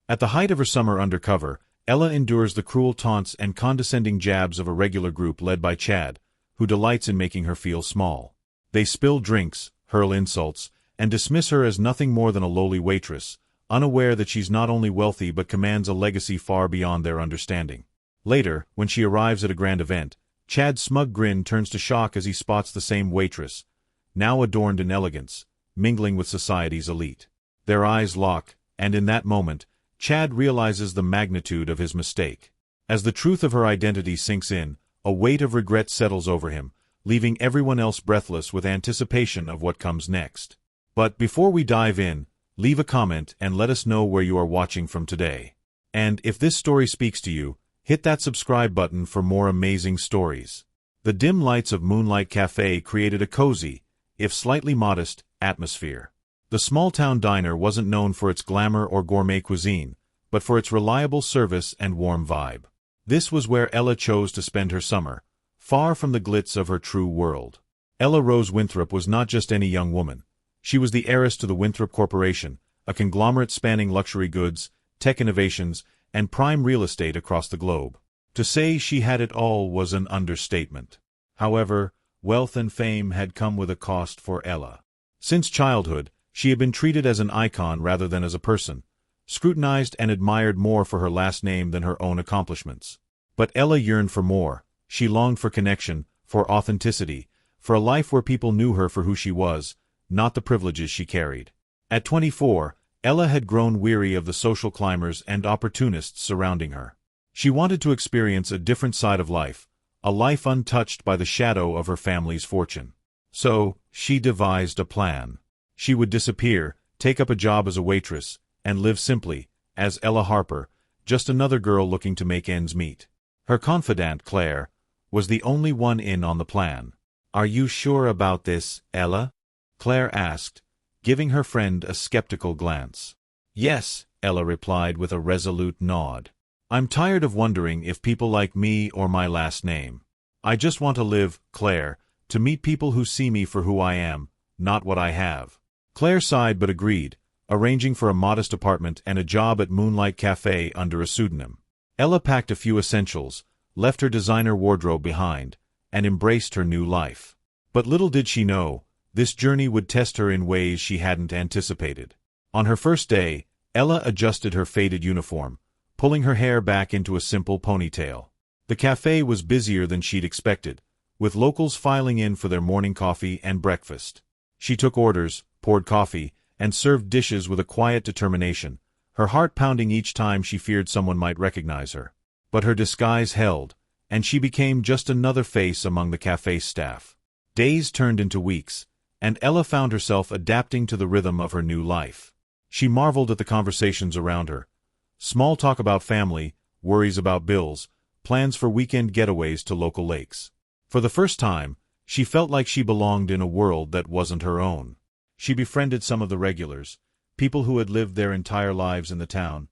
At the height of her summer undercover, Ella endures the cruel taunts and condescending jabs of a regular group led by Chad, who delights in making her feel small. They spill drinks, hurl insults, and dismiss her as nothing more than a lowly waitress, unaware that she's not only wealthy but commands a legacy far beyond their understanding. Later, when she arrives at a grand event, Chad's smug grin turns to shock as he spots the same waitress, now adorned in elegance, mingling with society's elite. Their eyes lock, and in that moment, Chad realizes the magnitude of his mistake. As the truth of her identity sinks in, a weight of regret settles over him, leaving everyone else breathless with anticipation of what comes next. But before we dive in, leave a comment and let us know where you are watching from today. And if this story speaks to you, hit that subscribe button for more amazing stories. The dim lights of Moonlight Cafe created a cozy, if slightly modest, atmosphere. The small-town diner wasn't known for its glamour or gourmet cuisine, but for its reliable service and warm vibe. This was where Ella chose to spend her summer, far from the glitz of her true world. Ella Rose Winthrop was not just any young woman. She was the heiress to the Winthrop Corporation, a conglomerate spanning luxury goods, tech innovations, and prime real estate across the globe. To say she had it all was an understatement. However, wealth and fame had come with a cost for Ella. Since childhood, she had been treated as an icon rather than as a person, scrutinized and admired more for her last name than her own accomplishments. But Ella yearned for more. She longed for connection, for authenticity, for a life where people knew her for who she was, not the privileges she carried. At 24, Ella had grown weary of the social climbers and opportunists surrounding her. She wanted to experience a different side of life, a life untouched by the shadow of her family's fortune. So, she devised a plan. She would disappear, take up a job as a waitress, and live simply, as Ella Harper, just another girl looking to make ends meet. Her confidante, Claire, was the only one in on the plan. "Are you sure about this, Ella?" Claire asked, giving her friend a skeptical glance. "Yes," Ella replied with a resolute nod. "I'm tired of wondering if people like me or my last name. I just want to live, Claire, to meet people who see me for who I am, not what I have." Claire sighed but agreed, arranging for a modest apartment and a job at Moonlight Cafe under a pseudonym. Ella packed a few essentials, left her designer wardrobe behind, and embraced her new life. But little did she know, this journey would test her in ways she hadn't anticipated. On her first day, Ella adjusted her faded uniform, pulling her hair back into a simple ponytail. The cafe was busier than she'd expected, with locals filing in for their morning coffee and breakfast. She took orders, poured coffee, and served dishes with a quiet determination, her heart pounding each time she feared someone might recognize her. But her disguise held, and she became just another face among the cafe's staff. Days turned into weeks, and Ella found herself adapting to the rhythm of her new life. She marveled at the conversations around her. Small talk about family, worries about bills, plans for weekend getaways to local lakes. For the first time, she felt like she belonged in a world that wasn't her own. She befriended some of the regulars, people who had lived their entire lives in the town,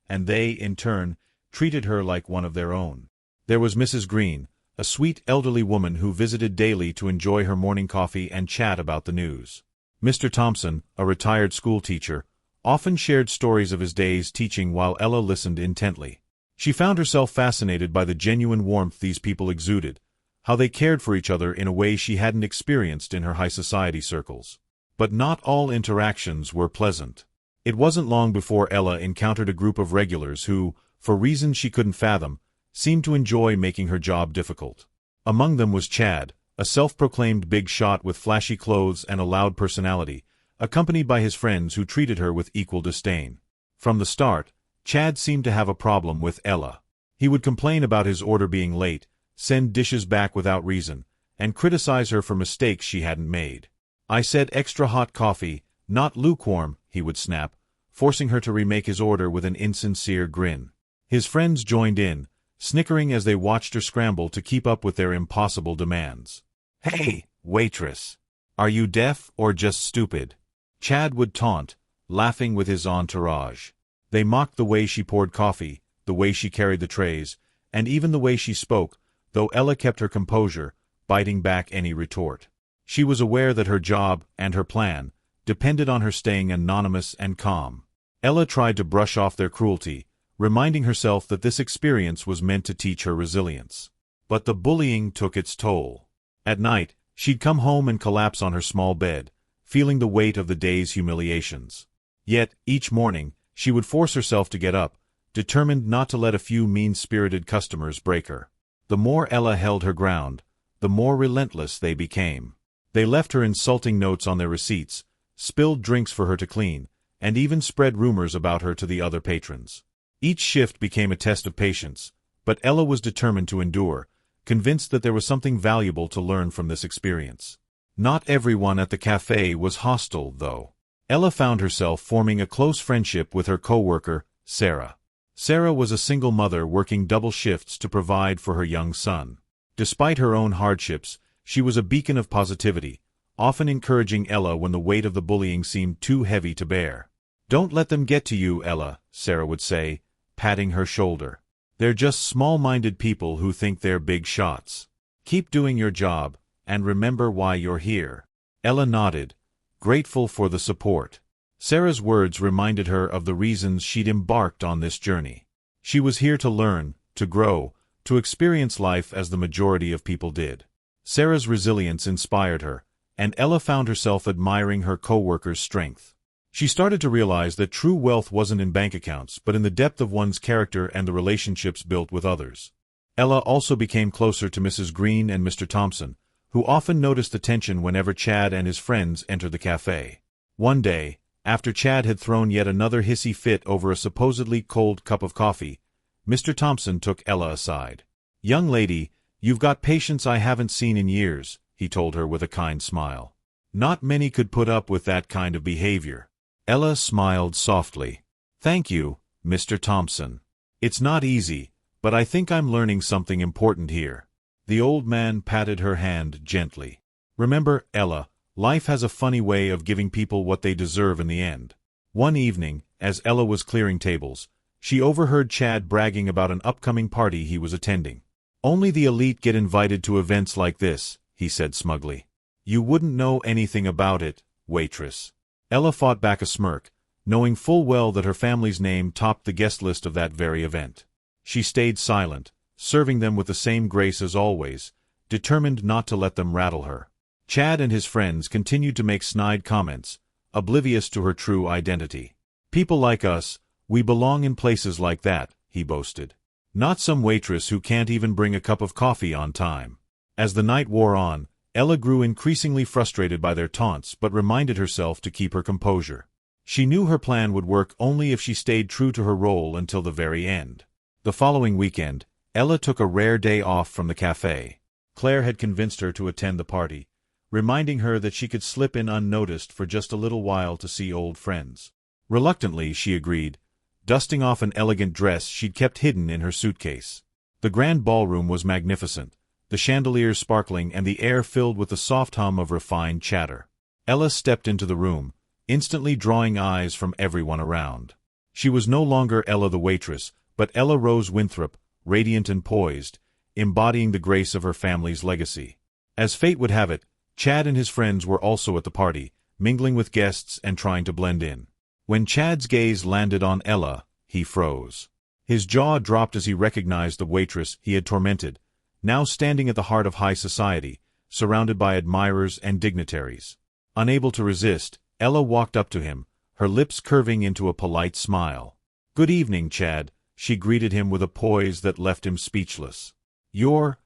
and they, in turn, treated her like one of their own. There was Mrs. Green, a sweet elderly woman who visited daily to enjoy her morning coffee and chat about the news. Mr. Thompson, a retired schoolteacher, often shared stories of his days teaching while Ella listened intently. She found herself fascinated by the genuine warmth these people exuded, how they cared for each other in a way she hadn't experienced in her high society circles. But not all interactions were pleasant. It wasn't long before Ella encountered a group of regulars who, for reasons she couldn't fathom, seemed to enjoy making her job difficult. Among them was Chad, a self-proclaimed big shot with flashy clothes and a loud personality, accompanied by his friends who treated her with equal disdain. From the start, Chad seemed to have a problem with Ella. He would complain about his order being late, send dishes back without reason, and criticize her for mistakes she hadn't made. "I said extra hot coffee, not lukewarm," he would snap, forcing her to remake his order with an insincere grin. His friends joined in, snickering as they watched her scramble to keep up with their impossible demands. "Hey, waitress! Are you deaf or just stupid?" Chad would taunt, laughing with his entourage. They mocked the way she poured coffee, the way she carried the trays, and even the way she spoke, though Ella kept her composure, biting back any retort. She was aware that her job, and her plan, depended on her staying anonymous and calm. Ella tried to brush off their cruelty, reminding herself that this experience was meant to teach her resilience. But the bullying took its toll. At night, she'd come home and collapse on her small bed, feeling the weight of the day's humiliations. Yet, each morning, she would force herself to get up, determined not to let a few mean-spirited customers break her. The more Ella held her ground, the more relentless they became. They left her insulting notes on their receipts, spilled drinks for her to clean, and even spread rumors about her to the other patrons. Each shift became a test of patience, but Ella was determined to endure, convinced that there was something valuable to learn from this experience. Not everyone at the cafe was hostile, though. Ella found herself forming a close friendship with her co-worker, Sarah. Sarah was a single mother working double shifts to provide for her young son. Despite her own hardships, she was a beacon of positivity, often encouraging Ella when the weight of the bullying seemed too heavy to bear. "Don't let them get to you, Ella," Sarah would say, patting her shoulder. "They're just small-minded people who think they're big shots. Keep doing your job, and remember why you're here." Ella nodded, grateful for the support. Sarah's words reminded her of the reasons she'd embarked on this journey. She was here to learn, to grow, to experience life as the majority of people did. Sarah's resilience inspired her, and Ella found herself admiring her co-worker's strength. She started to realize that true wealth wasn't in bank accounts but in the depth of one's character and the relationships built with others. Ella also became closer to Mrs. Green and Mr. Thompson, who often noticed the tension whenever Chad and his friends entered the cafe. One day, after Chad had thrown yet another hissy fit over a supposedly cold cup of coffee, Mr. Thompson took Ella aside. "Young lady, you've got patience I haven't seen in years," he told her with a kind smile. "Not many could put up with that kind of behavior." Ella smiled softly. "Thank you, Mr. Thompson. It's not easy, but I think I'm learning something important here." The old man patted her hand gently. "Remember, Ella, life has a funny way of giving people what they deserve in the end." One evening, as Ella was clearing tables, she overheard Chad bragging about an upcoming party he was attending. "Only the elite get invited to events like this," he said smugly. "You wouldn't know anything about it, Waitress." Ella fought back a smirk, knowing full well that her family's name topped the guest list of that very event. She stayed silent, serving them with the same grace as always, determined not to let them rattle her. Chad and his friends continued to make snide comments, oblivious to her true identity. "People like us, we belong in places like that," he boasted. "Not some waitress who can't even bring a cup of coffee on time." As the night wore on, Ella grew increasingly frustrated by their taunts but reminded herself to keep her composure. She knew her plan would work only if she stayed true to her role until the very end. The following weekend, Ella took a rare day off from the cafe. Claire had convinced her to attend the party, reminding her that she could slip in unnoticed for just a little while to see old friends. Reluctantly, she agreed, dusting off an elegant dress she'd kept hidden in her suitcase. The grand ballroom was magnificent, the chandeliers sparkling and the air filled with the soft hum of refined chatter. Ella stepped into the room, instantly drawing eyes from everyone around. She was no longer Ella the waitress, but Ella Rose Winthrop, radiant and poised, embodying the grace of her family's legacy. As fate would have it, Chad and his friends were also at the party, mingling with guests and trying to blend in. When Chad's gaze landed on Ella, he froze. His jaw dropped as he recognized the waitress he had tormented, now standing at the heart of high society, surrounded by admirers and dignitaries. Unable to resist, Ella walked up to him, her lips curving into a polite smile. "Good evening, Chad," she greeted him with a poise that left him speechless. You're,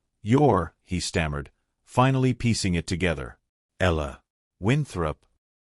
he stammered, finally piecing it together. "Ella Winthrop."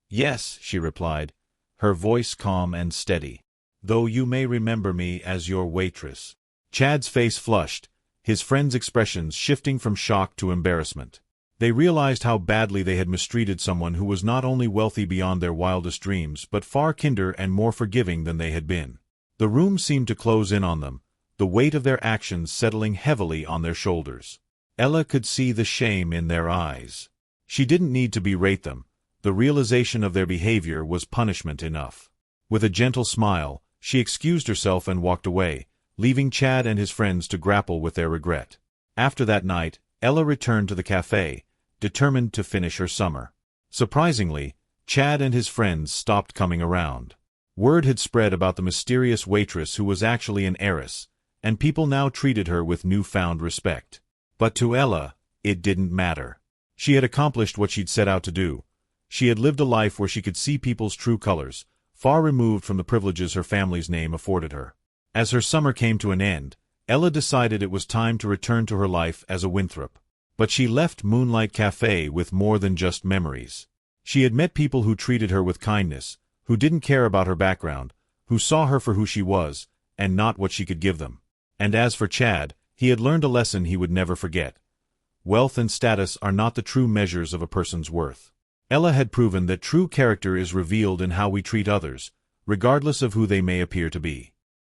"Yes," she replied, her voice calm and steady. "Though you may remember me as your waitress." Chad's face flushed, his friends' expressions shifting from shock to embarrassment. They realized how badly they had mistreated someone who was not only wealthy beyond their wildest dreams but far kinder and more forgiving than they had been. The room seemed to close in on them, the weight of their actions settling heavily on their shoulders. Ella could see the shame in their eyes. She didn't need to berate them. The realization of their behavior was punishment enough. With a gentle smile, she excused herself and walked away, leaving Chad and his friends to grapple with their regret. After that night, Ella returned to the cafe, determined to finish her summer. Surprisingly, Chad and his friends stopped coming around. Word had spread about the mysterious waitress who was actually an heiress, and people now treated her with newfound respect. But to Ella, it didn't matter. She had accomplished what she'd set out to do. She had lived a life where she could see people's true colors, far removed from the privileges her family's name afforded her. As her summer came to an end, Ella decided it was time to return to her life as a Winthrop. But she left Moonlight Cafe with more than just memories. She had met people who treated her with kindness, who didn't care about her background, who saw her for who she was, and not what she could give them. And as for Chad, he had learned a lesson he would never forget. Wealth and status are not the true measures of a person's worth. Ella had proven that true character is revealed in how we treat others, regardless of who they may appear to be.